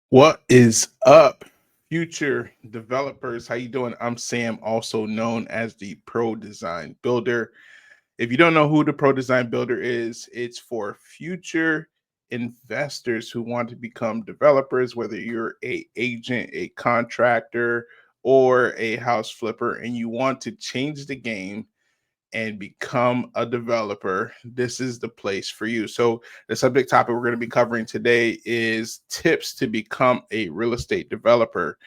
What is up, future developers? How you doing? I'm Sam, also known as the Pro Design Builder. If you don't know who the Pro Design Builder is, it's for future investors who want to become developers, whether you're a agent, a contractor, or a house flipper, and you want to change the game and become a developer, this is the place for you. So, the subject topic we're going to be covering today is tips to become a real estate developer.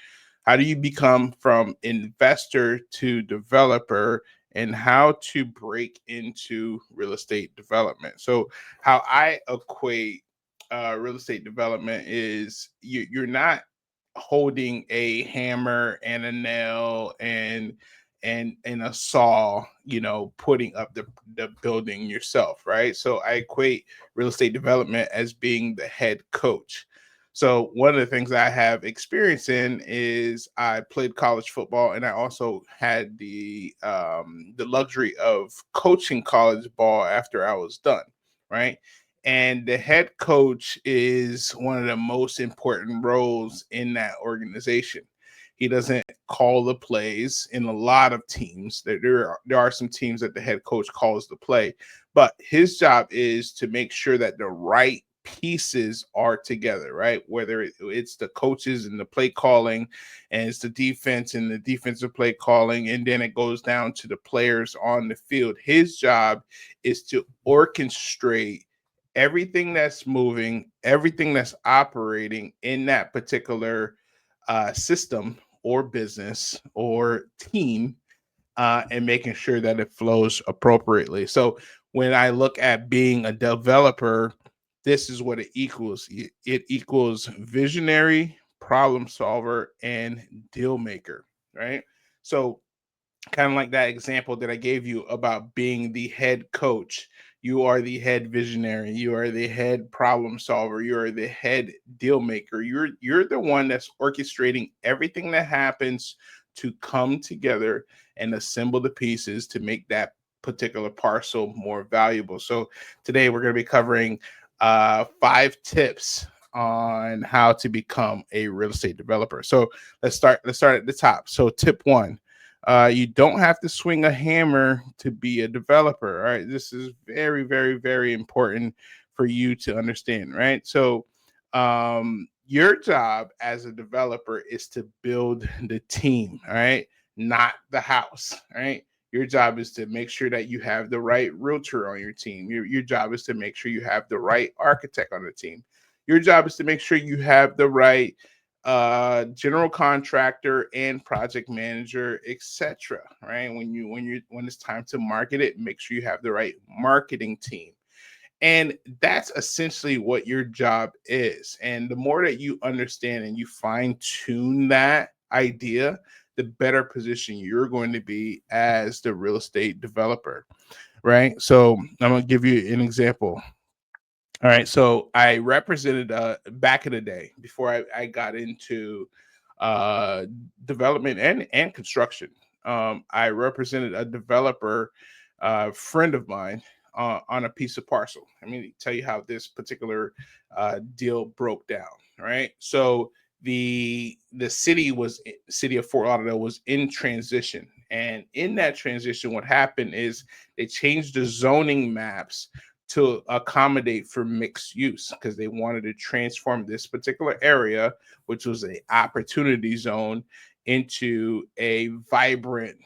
How do you become from investor to developer, and how to break into real estate development? So, how I equate real estate development is you're not holding a hammer and a nail and a saw, putting up the building yourself, right? So I equate real estate development as being the head coach. So one of the things I have experience in is I played college football, and I also had the luxury of coaching college ball after I was done, right? And the head coach is one of the most important roles in that organization. He doesn't call the plays in a lot of teams. There are some teams that the head coach calls the play, but his job is to make sure that the right pieces are together, right? Whether it's the coaches and the play calling, and it's the defense and the defensive play calling, and then it goes down to the players on the field. His job is to orchestrate everything that's moving, everything that's operating in that particular system or business or team, and making sure that it flows appropriately. So when I look at being a developer, this is what it equals. It equals visionary, problem solver, and deal maker, right? So kind of like that example that I gave you about being the head coach. You are the head visionary, you are the head problem solver, you are the head deal maker. You're the one that's orchestrating everything that happens to come together and assemble the pieces to make that particular parcel more valuable. So today we're going to be covering 5 tips on how to become a real estate developer. So let's start at the top. So tip 1, you don't have to swing a hammer to be a developer. All right. This is very, very, very important for you to understand, right? So, your job as a developer is to build the team, all right, not the house, all right? Your job is to make sure that you have the right realtor on your team. Your job is to make sure you have the right architect on the team. Your job is to make sure you have the right general contractor and project manager, etc. Right? When it's time to market it, make sure you have the right marketing team. And that's essentially what your job is. And the more that you understand and you fine tune that idea, the better position you're going to be as the real estate developer, right? So I'm going to give you an example. All right. So I represented back in the day before I got into uh development and construction. I represented a developer, friend of mine, on a piece of parcel. I mean, tell you how this particular deal broke down, right? So the city of Fort Lauderdale was in transition, and in that transition, what happened is they changed the zoning maps to accommodate for mixed use because they wanted to transform this particular area, which was a opportunity zone, into a vibrant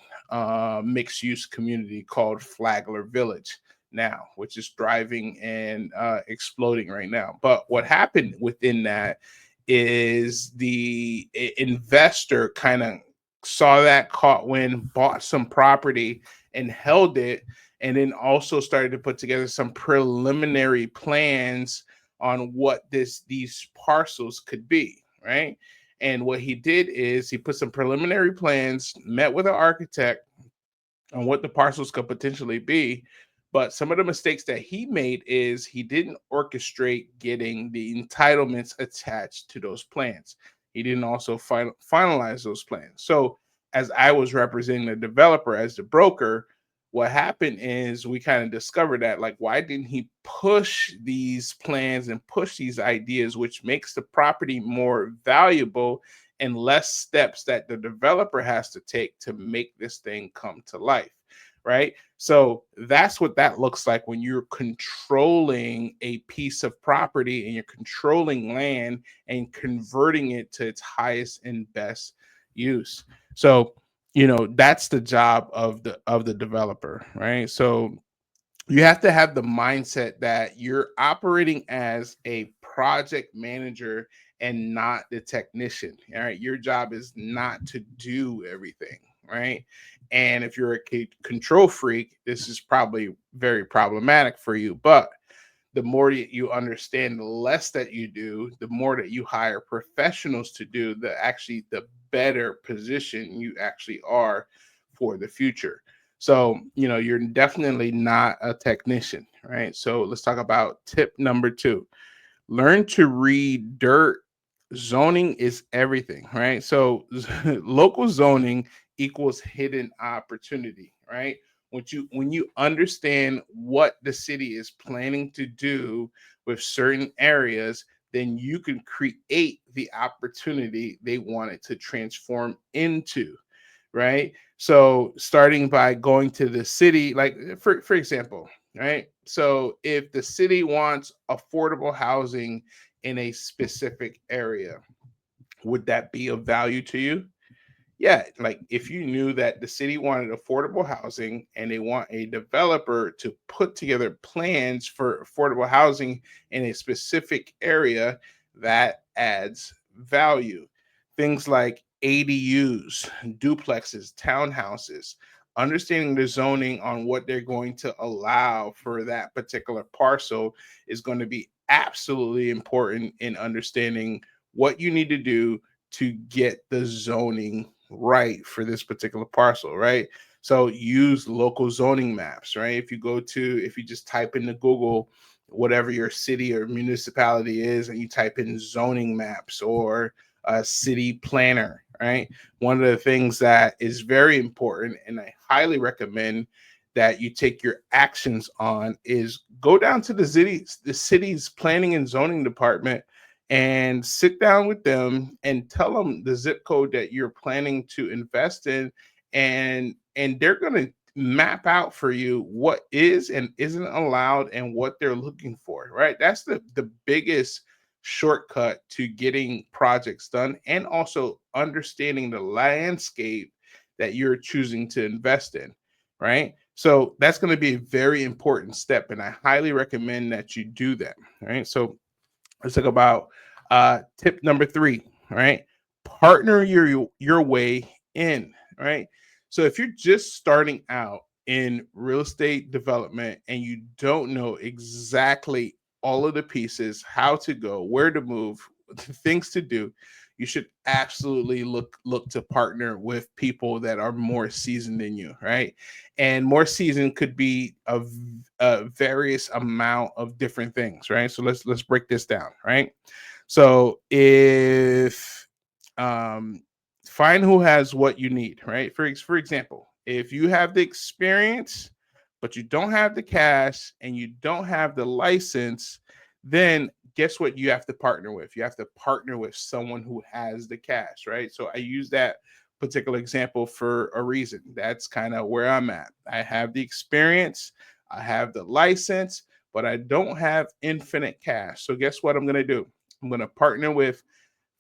mixed use community called Flagler Village now, which is thriving and exploding right now. But what happened within that is the investor kind of saw that, caught wind, bought some property and held it, and then also started to put together some preliminary plans on what these parcels could be, right? And what he did is he put some preliminary plans, met with an architect on what the parcels could potentially be. But some of the mistakes that he made is he didn't orchestrate getting the entitlements attached to those plans. He didn't also finalize those plans. So, as I was representing the developer as the broker, what happened is we kind of discovered that, like, why didn't he push these plans and push these ideas, which makes the property more valuable and less steps that the developer has to take to make this thing come to life, right? So that's what that looks like when you're controlling a piece of property and you're controlling land and converting it to its highest and best use. So, that's the job of the developer, right? So you have to have the mindset that you're operating as a project manager and not the technician. All right. Your job is not to do everything. Right. And if you're a control freak, this is probably very problematic for you. But the more you understand, the less that you do, the more that you hire professionals to do, the better position you actually are for the future. So, you're definitely not a technician, right? So let's talk about tip number 2. Learn to read dirt. Zoning is everything, right? So local zoning equals hidden opportunity, right? When you understand what the city is planning to do with certain areas, then you can create the opportunity they want it to transform into, right? So starting by going to the city, like for example, right? So if the city wants affordable housing in a specific area, would that be of value to you? Yeah, like if you knew that the city wanted affordable housing and they want a developer to put together plans for affordable housing in a specific area, that adds value. Things like ADUs, duplexes, townhouses, understanding the zoning on what they're going to allow for that particular parcel is going to be absolutely important in understanding what you need to do to get the zoning right for this particular parcel, right? So use local zoning maps, right? If you just type into Google whatever your city or municipality is and you type in zoning maps or a city planner, right? One of the things that is very important and I highly recommend that you take your actions on is go down to the city's planning and zoning department and sit down with them and tell them the zip code that you're planning to invest in, and they're going to map out for you what is and isn't allowed and what they're looking for, right? That's the biggest shortcut to getting projects done and also understanding the landscape that you're choosing to invest in, right? So that's going to be a very important step and I highly recommend that you do that, right? So let's talk about tip number 3. Right, partner your way in. Right, so if you're just starting out in real estate development and you don't know exactly all of the pieces, how to go, where to move, things to do, you should absolutely look to partner with people that are more seasoned than you, right? And more seasoned could be a various amount of different things, right? So let's break this down, right? So if um find who has what you need, right? For example, if you have the experience but you don't have the cash and you don't have the license, then guess what you have to partner with? You have to partner with someone who has the cash, right? So I use that particular example for a reason. That's kind of where I'm at. I have the experience, I have the license, but I don't have infinite cash. So guess what I'm going to do? I'm going to partner with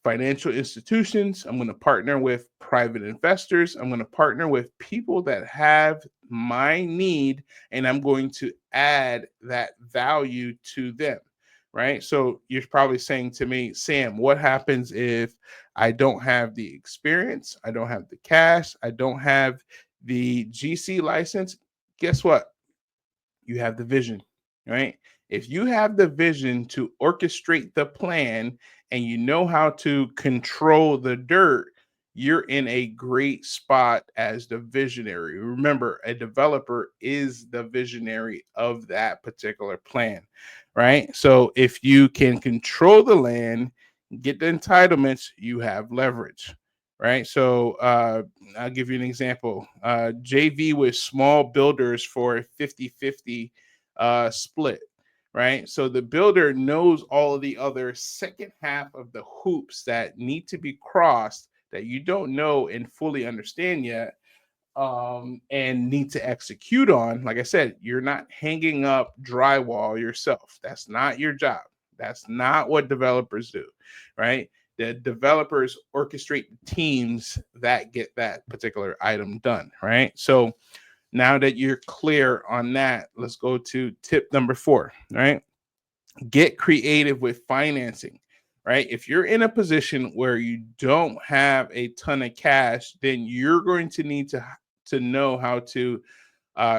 financial institutions. I'm going to partner with private investors. I'm going to partner with people that have my need, and I'm going to add that value to them. Right. So you're probably saying to me, Sam, what happens if I don't have the experience? I don't have the cash. I don't have the GC license. Guess what? You have the vision, right? If you have the vision to orchestrate the plan and you know how to control the dirt, you're in a great spot as the visionary. Remember, a developer is the visionary of that particular plan, right? So if you can control the land, get the entitlements, you have leverage. right? So I'll give you an example. JV with small builders for a 50-50 split, right? So the builder knows all of the other second half of the hoops that need to be crossed that you don't know and fully understand yet, and need to execute on. Like I said, you're not hanging up drywall yourself. That's not your job. That's not what developers do, right? The developers orchestrate teams that get that particular item done, right? So now that you're clear on that, let's go to tip number 4, right? Get creative with financing, right? If you're in a position where you don't have a ton of cash, then you're going to need to know how to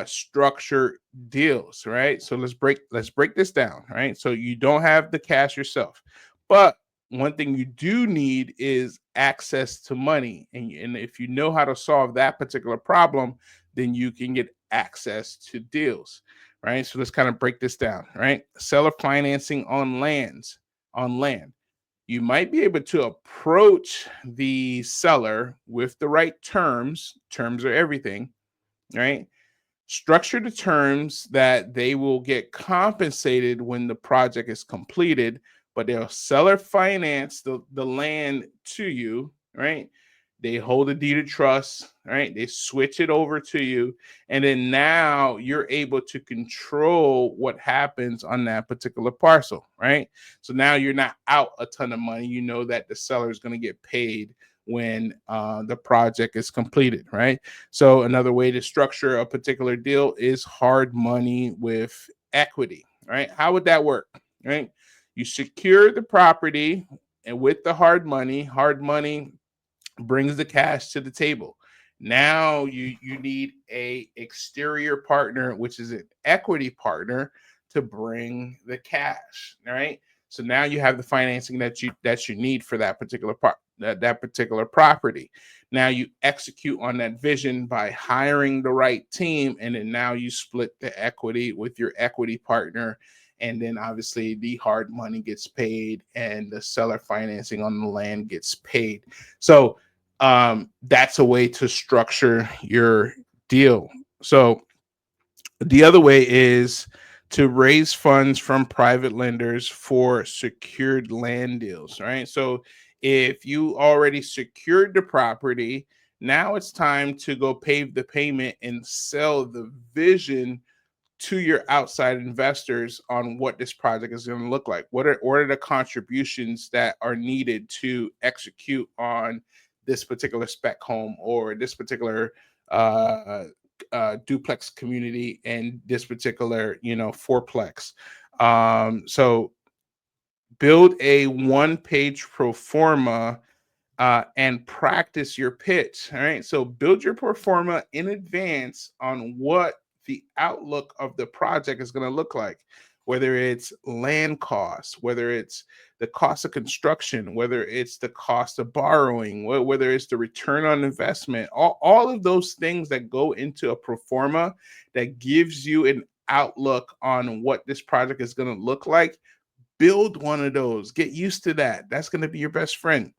structure deals, right? So let's break this down, right? So you don't have the cash yourself, but one thing you do need is access to money, and if you know how to solve that particular problem, then you can get access to deals, right? So let's kind of break this down, right? Seller financing on land. You might be able to approach the seller with the right terms. Terms are everything, right? Structure the terms that they will get compensated when the project is completed, but they'll seller finance the land to you, right? They hold a deed of trust, right? They switch it over to you. And then now you're able to control what happens on that particular parcel, right? So now you're not out a ton of money. You know that the seller is going to get paid when the project is completed, right? So another way to structure a particular deal is hard money with equity, right? How would that work, right? You secure the property, and with the hard money brings the cash to the table. Now you need a exterior partner, which is an equity partner, to bring the cash, right? So now you have the financing that you need for that particular part, that particular property. Now you execute on that vision by hiring the right team, and then now you split the equity with your equity partner, and then obviously the hard money gets paid and the seller financing on the land gets paid. So that's a way to structure your deal. So the other way is to raise funds from private lenders for secured land deals, right? So if you already secured the property, now it's time to go pave the pavement and sell the vision to your outside investors on what this project is going to look like. What are the contributions that are needed to execute on this particular spec home or this particular uh, duplex community and this particular fourplex. So build a one-page pro forma and practice your pitch. All right. So build your pro forma in advance on what the outlook of the project is going to look like, whether it's land costs, whether it's the cost of construction, whether it's the cost of borrowing, whether it's the return on investment, all of those things that go into a pro forma that gives you an outlook on what this project is going to look like. Build one of those. Get used to that. That's going to be your best friend.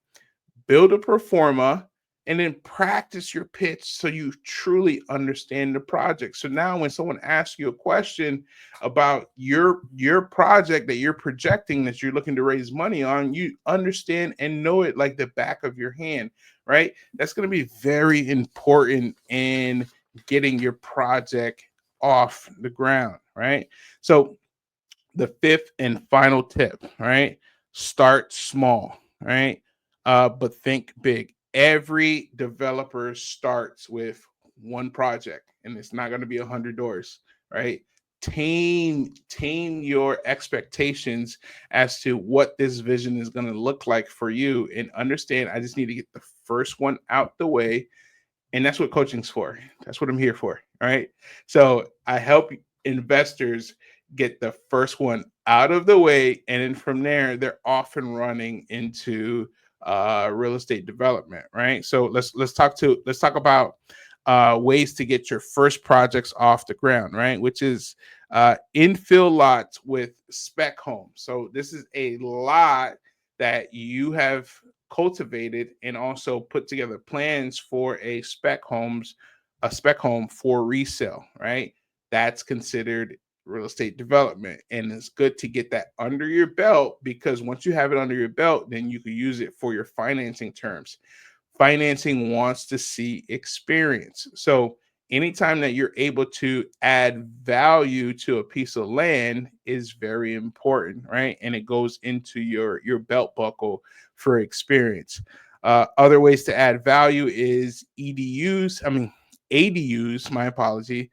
Build a pro forma, and then practice your pitch so you truly understand the project. So now when someone asks you a question about your project that you're projecting, that you're looking to raise money on, you understand and know it like the back of your hand, right? That's going to be very important in getting your project off the ground, right? So the fifth and final tip, right? Start small, right? But think big. Every developer starts with one project, and it's not going to be 100 doors, right? Tame your expectations as to what this vision is going to look like for you, and understand. I just need to get the first one out the way, and that's what coaching's for. That's what I'm here for. All right. So I help investors get the first one out of the way, and then from there they're off and running into real estate development. Right. So let's talk about ways to get your first projects off the ground. Right, which is infill lots with spec homes. So this is a lot that you have cultivated and also put together plans for a spec home for resale, right? That's considered real estate development. And it's good to get that under your belt, because once you have it under your belt, then you can use it for your financing terms. Financing wants to see experience. So anytime that you're able to add value to a piece of land is very important, right? And it goes into your belt buckle for experience. Other ways to add value is ADUs, my apology,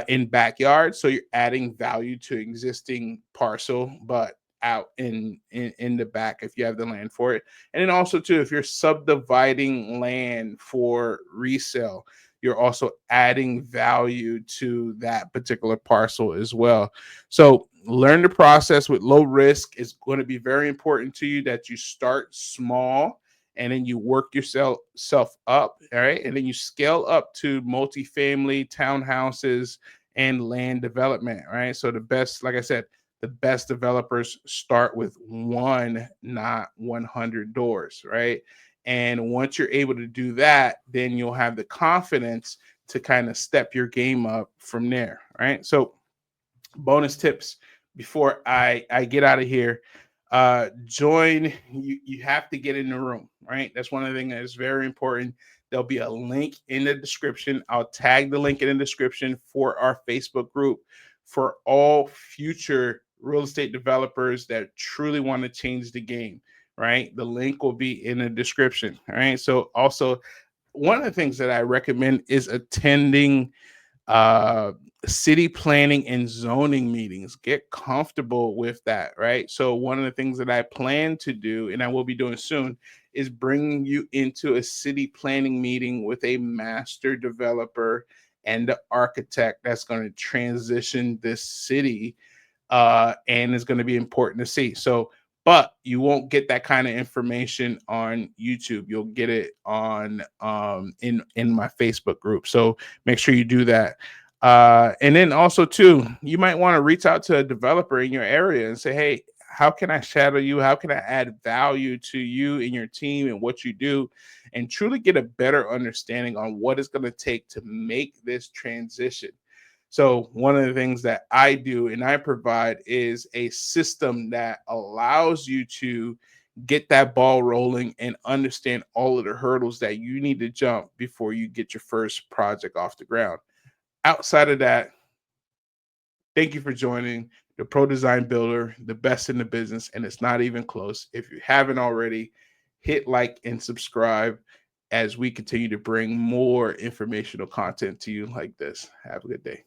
in backyard. So you're adding value to existing parcel, but out in the back if you have the land for it. And then also too, if you're subdividing land for resale, you're also adding value to that particular parcel as well. So learn the process with low risk. Is going to be very important to you that you start small and then you work yourself up, all right? And then you scale up to multifamily townhouses and land development, right? So the best, like I said, the best developers start with one, not 100 doors, right? And once you're able to do that, then you'll have the confidence to kind of step your game up from there, right? So bonus tips before I get out of here. Join, you have to get in the room, right? That's one of the things that is very important. There'll be a link in the description. I'll tag the link in the description for our Facebook group for all future real estate developers that truly want to change the game, right? The link will be in the description. All right. So also, one of the things that I recommend is attending uh city planning and zoning meetings. Get comfortable with that, right? So one of the things that I plan to do, and I will be doing soon, is bringing you into a city planning meeting with a master developer and the architect that's going to transition this city, and is going to be important to see. So, but you won't get that kind of information on YouTube. You'll get it on in my Facebook group. So make sure you do that. And then also too, you might want to reach out to a developer in your area and say, hey, how can I shadow you? How can I add value to you and your team and what you do, and truly get a better understanding on what it's going to take to make this transition. So one of the things that I do and I provide is a system that allows you to get that ball rolling and understand all of the hurdles that you need to jump before you get your first project off the ground. Outside of that, thank you for joining the Pro Design Builder, the best in the business, and it's not even close. If you haven't already, hit like and subscribe as we continue to bring more informational content to you like this. Have a good day.